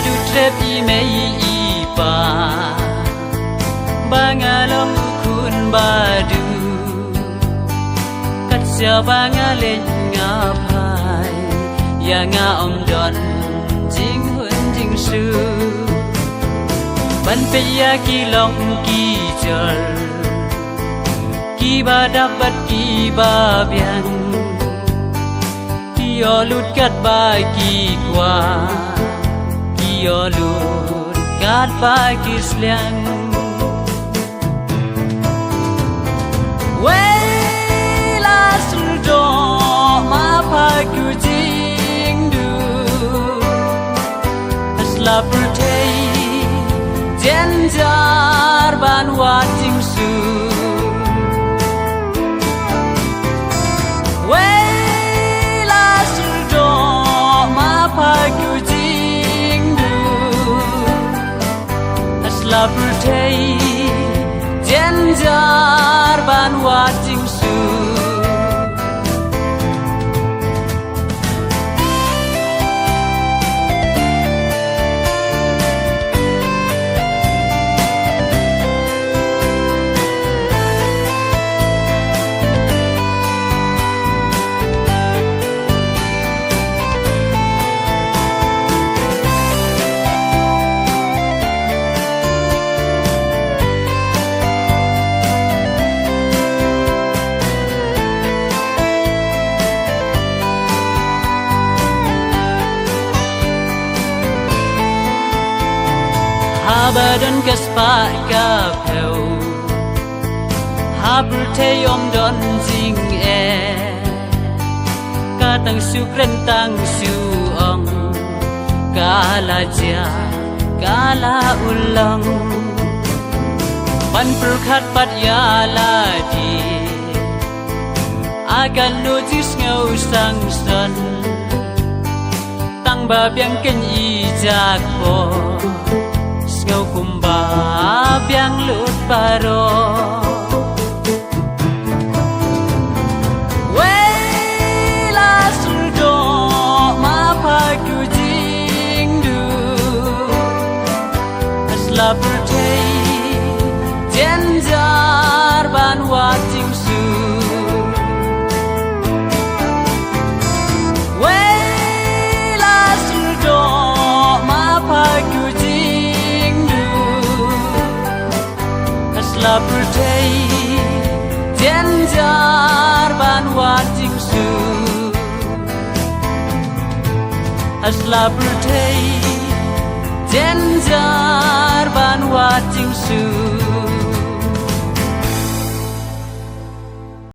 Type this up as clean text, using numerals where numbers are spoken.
du trep I mei I pa bangalong kun badu kat sia bangalen nga phai ya nga om don jing hun jing su ban pe ya ki long ki chol ki ba dapat ki ba biang ki o lut kat ba ki kwa ki o lut kat ba ki sliang la pertei jenjar ban wating su wela surdo ma pagu jingdu as la pertei jenjar ban wating su Habadan kaspa kapeu Habrute yom don jing Katang su krentang su ong Kala ja, kala ulang Pan perkhat pat ya la di Agan lojis ngau sang son Tang ba biang ken I jak po ngau kumba biang lut baro wela surdo ma pagu jingdu asla pertei jenjar ban wating su wela surdo ma pagu la pertei jenjar ban wating su as la pertei jenjar ban wating su